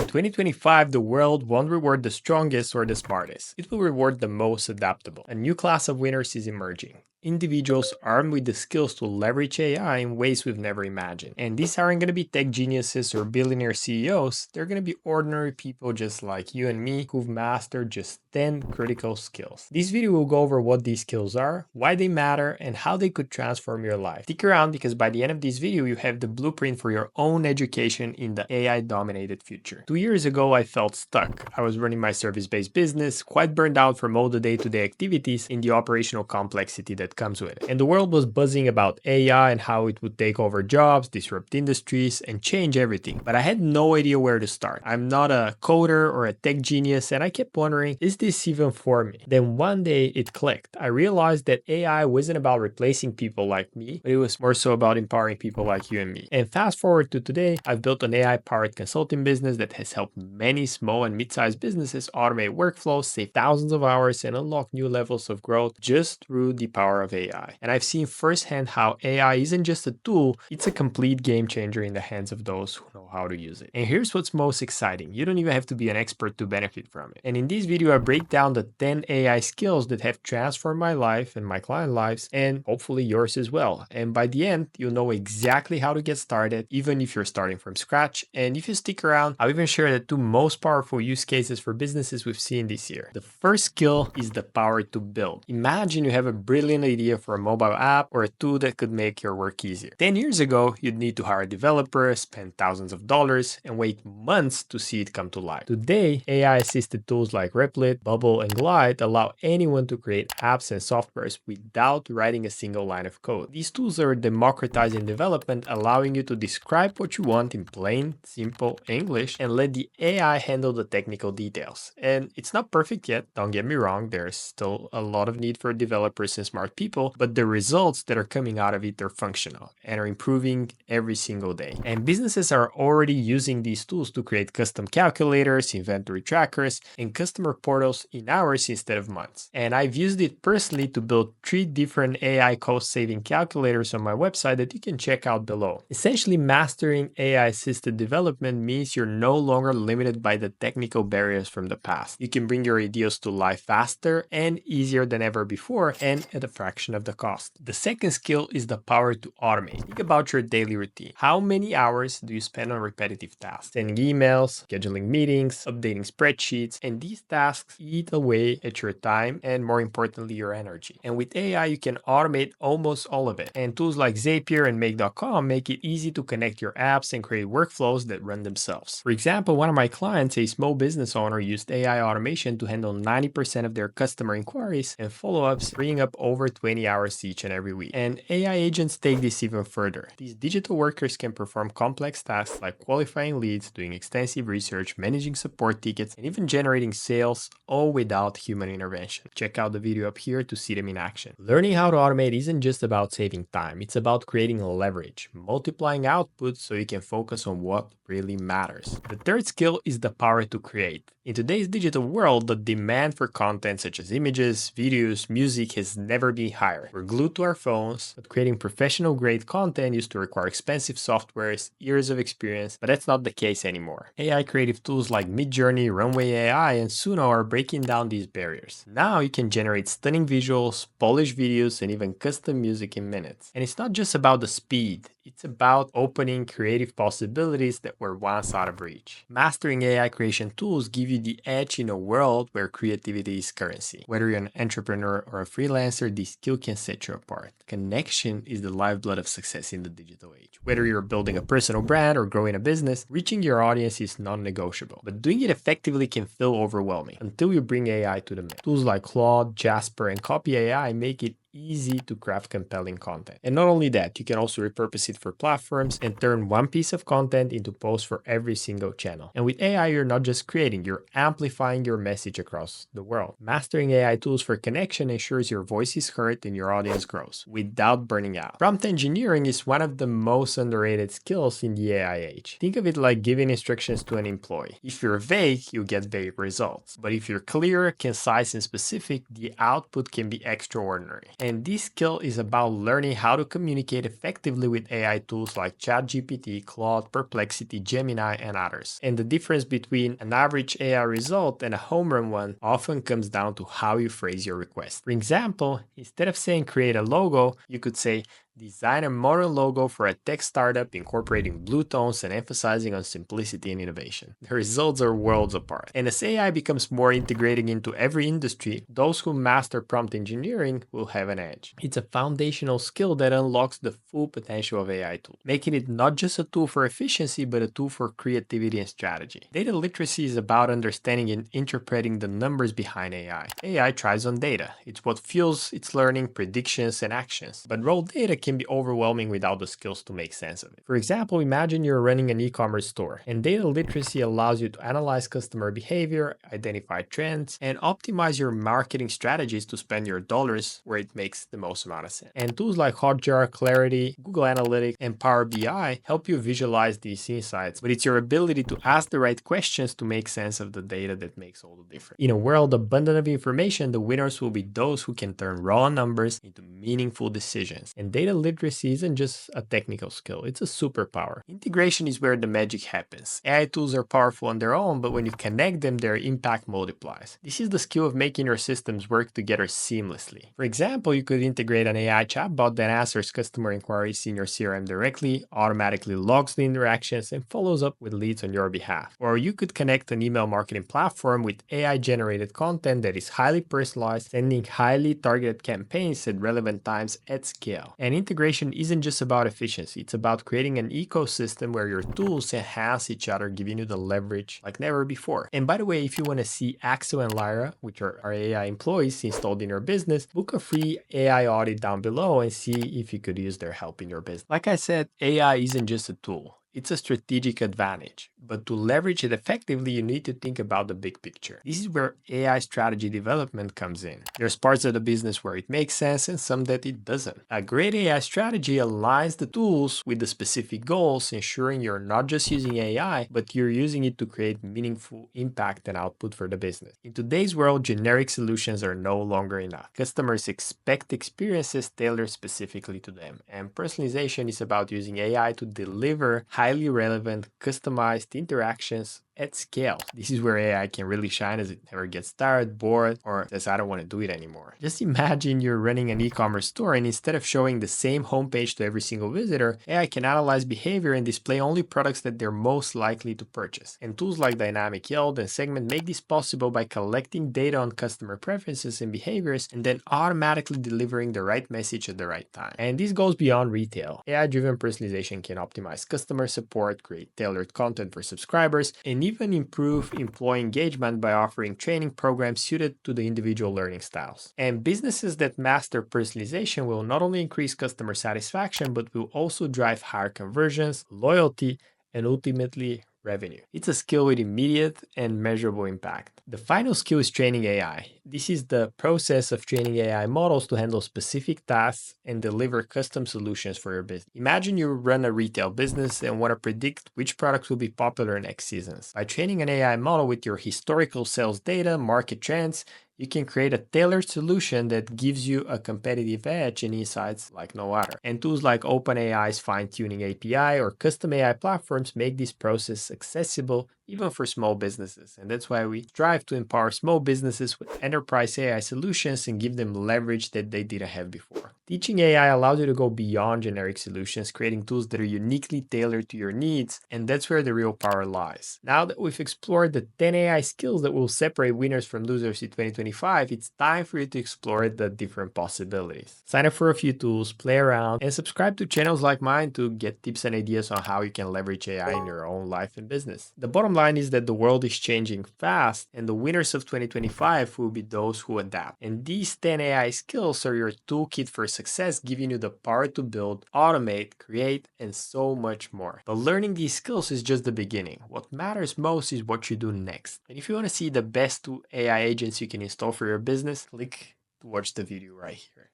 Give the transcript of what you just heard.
In 2025, the world won't reward the strongest or the smartest. It will reward the most adaptable. A new class of winners is emerging. Individuals armed with the skills to leverage AI in ways we've never imagined. And these aren't going to be tech geniuses or billionaire CEOs. They're going to be ordinary people just like you and me who've mastered just 10 critical skills. This video will go over what these skills are, why they matter, and how they could transform your life. Stick around because by the end of this video, you have the blueprint for your own education in the AI-dominated future. 2 years ago, I felt stuck. I was running my service-based business, quite burned out from all the day-to-day activities and the operational complexity that comes with it. And the world was buzzing about AI and how it would take over jobs, disrupt industries, and change everything. But I had no idea where to start. I'm not a coder or a tech genius, and I kept wondering, is this even for me? Then one day it clicked. I realized that AI wasn't about replacing people like me, but it was more so about empowering people like you and me. And fast forward to today, I've built an AI-powered consulting business that has helped many small and mid-sized businesses automate workflows, save thousands of hours, and unlock new levels of growth just through the power of AI. And I've seen firsthand how AI isn't just a tool, it's a complete game changer in the hands of those who know how to use it. And here's what's most exciting. You don't even have to be an expert to benefit from it. And in this video, I break down the 10 AI skills that have transformed my life and my client lives, and hopefully yours as well. And by the end, you'll know exactly how to get started, even if you're starting from scratch. And if you stick around, I'll even share the 2 most powerful use cases for businesses we've seen this year. The first skill is the power to build. Imagine you have a brilliant idea for a mobile app or a tool that could make your work easier. 10 years ago, you'd need to hire developers, spend thousands of dollars, and wait months to see it come to life. Today, AI-assisted tools like Replit, Bubble, and Glide allow anyone to create apps and softwares without writing a single line of code. These tools are democratizing development, allowing you to describe what you want in plain, simple English and let the AI handle the technical details. And it's not perfect yet, don't get me wrong, there's still a lot of need for developers and smart people, but the results that are coming out of it are functional and are improving every single day. And businesses are already using these tools to create custom calculators, inventory trackers, and customer portals in hours instead of months. And I've used it personally to build 3 different AI cost-saving calculators on my website that you can check out below. Essentially, mastering AI-assisted development means you're no longer limited by the technical barriers from the past. You can bring your ideas to life faster and easier than ever before, and at a fraction of the cost. The second skill is the power to automate. Think about your daily routine. How many hours do you spend on repetitive tasks? Sending emails, scheduling meetings, updating spreadsheets, and these tasks eat away at your time and, more importantly, your energy. And with AI, you can automate almost all of it. And tools like Zapier and Make.com make it easy to connect your apps and create workflows that run themselves. For example, one of my clients, a small business owner, used AI automation to handle 90% of their customer inquiries and follow-ups, freeing up over 20 hours each and every week. And AI agents take this even further. These digital workers can perform complex tasks like qualifying leads, doing extensive research, managing support tickets, and even generating sales, all without human intervention. Check out the video up here to see them in action. Learning how to automate isn't just about saving time, it's about creating leverage, multiplying output so you can focus on what really matters. The third skill is the power to create. In today's digital world, the demand for content such as images, videos, music has never been higher. We're glued to our phones, but creating professional-grade content used to require expensive softwares, years of experience, but that's not the case anymore. AI creative tools like MidJourney, Runway AI, and Suno are breaking down these barriers. Now you can generate stunning visuals, polished videos, and even custom music in minutes. And it's not just about the speed. It's about opening creative possibilities that were once out of reach. Mastering AI creation tools give you the edge in a world where creativity is currency. Whether you're an entrepreneur or a freelancer, this skill can set you apart. Connection is the lifeblood of success in the digital age. Whether you're building a personal brand or growing a business, reaching your audience is non-negotiable. But doing it effectively can feel overwhelming until you bring AI to the mix. Tools like Claude, Jasper, and Copy AI make it easy to craft compelling content. And not only that, you can also repurpose it for platforms and turn one piece of content into posts for every single channel. And with AI, you're not just creating, you're amplifying your message across the world. Mastering AI tools for connection ensures your voice is heard and your audience grows without burning out. Prompt engineering is one of the most underrated skills in the AI age. Think of it like giving instructions to an employee. If you're vague, you get vague results. But if you're clear, concise, and specific, the output can be extraordinary. And this skill is about learning how to communicate effectively with AI tools like ChatGPT, Claude, Perplexity, Gemini, and others. And the difference between an average AI result and a home run one often comes down to how you phrase your request. For example, instead of saying create a logo, you could say design a modern logo for a tech startup incorporating blue tones and emphasizing on simplicity and innovation. The results are worlds apart. And as AI becomes more integrated into every industry, those who master prompt engineering will have an edge. It's a foundational skill that unlocks the full potential of AI tools, making it not just a tool for efficiency, but a tool for creativity and strategy. Data literacy is about understanding and interpreting the numbers behind AI. AI thrives on data. It's what fuels its learning, predictions, and actions. But raw data can be overwhelming without the skills to make sense of it. For example, imagine you're running an e-commerce store, and data literacy allows you to analyze customer behavior, identify trends, and optimize your marketing strategies to spend your dollars where it makes the most amount of sense. And tools like Hotjar, Clarity, Google Analytics, and Power BI help you visualize these insights, but it's your ability to ask the right questions to make sense of the data that makes all the difference. In a world abundant of information, the winners will be those who can turn raw numbers into meaningful decisions. And data literacy isn't just a technical skill, it's a superpower. Integration is where the magic happens. AI tools are powerful on their own, but when you connect them, their impact multiplies. This is the skill of making your systems work together seamlessly. For example, you could integrate an AI chatbot that answers customer inquiries in your CRM directly, automatically logs the interactions, and follows up with leads on your behalf. Or you could connect an email marketing platform with AI-generated content that is highly personalized, sending highly targeted campaigns at relevant times at scale. And integration isn't just about efficiency, it's about creating an ecosystem where your tools enhance each other, giving you the leverage like never before. And by the way, if you want to see Axel and Lyra, which are our AI employees installed in your business, book a free AI audit down below and see if you could use their help in your business. Like I said, AI isn't just a tool. It's a strategic advantage, but to leverage it effectively, you need to think about the big picture. This is where AI strategy development comes in. There's parts of the business where it makes sense and some that it doesn't. A great AI strategy aligns the tools with the specific goals, ensuring you're not just using AI, but you're using it to create meaningful impact and output for the business. In today's world, generic solutions are no longer enough. Customers expect experiences tailored specifically to them, and personalization is about using AI to deliver highly relevant, customized interactions at scale. This is where AI can really shine, as it never gets tired, bored, or says, I don't want to do it anymore. Just imagine you're running an e-commerce store, and instead of showing the same homepage to every single visitor, AI can analyze behavior and display only products that they're most likely to purchase. And tools like Dynamic Yield and Segment make this possible by collecting data on customer preferences and behaviors and then automatically delivering the right message at the right time. And this goes beyond retail. AI-driven personalization can optimize customer support, create tailored content for subscribers, and even improve employee engagement by offering training programs suited to the individual learning styles. And businesses that master personalization will not only increase customer satisfaction, but will also drive higher conversions, loyalty, and ultimately revenue. It's a skill with immediate and measurable impact. The final skill is training AI. This is the process of training AI models to handle specific tasks and deliver custom solutions for your business. Imagine you run a retail business and want to predict which products will be popular next seasons. By training an AI model with your historical sales data, market trends, you can create a tailored solution that gives you a competitive edge and insights like no other. And tools like OpenAI's fine-tuning API or custom AI platforms make this process accessible even for small businesses. And that's why we strive to empower small businesses with enterprise AI solutions and give them leverage that they didn't have before. Teaching AI allows you to go beyond generic solutions, creating tools that are uniquely tailored to your needs, and that's where the real power lies. Now that we've explored the 10 AI skills that will separate winners from losers in 2025, it's time for you to explore the different possibilities. Sign up for a few tools, play around, and subscribe to channels like mine to get tips and ideas on how you can leverage AI in your own life and business. The bottom line is that the world is changing fast, and the winners of 2025 will be those who adapt. And these 10 AI skills are your toolkit for success, giving you the power to build, automate, create, and so much more. But learning these skills is just the beginning. What matters most is what you do next. And if you want to see the best 2 AI agents you can install for your business, click to watch the video right here.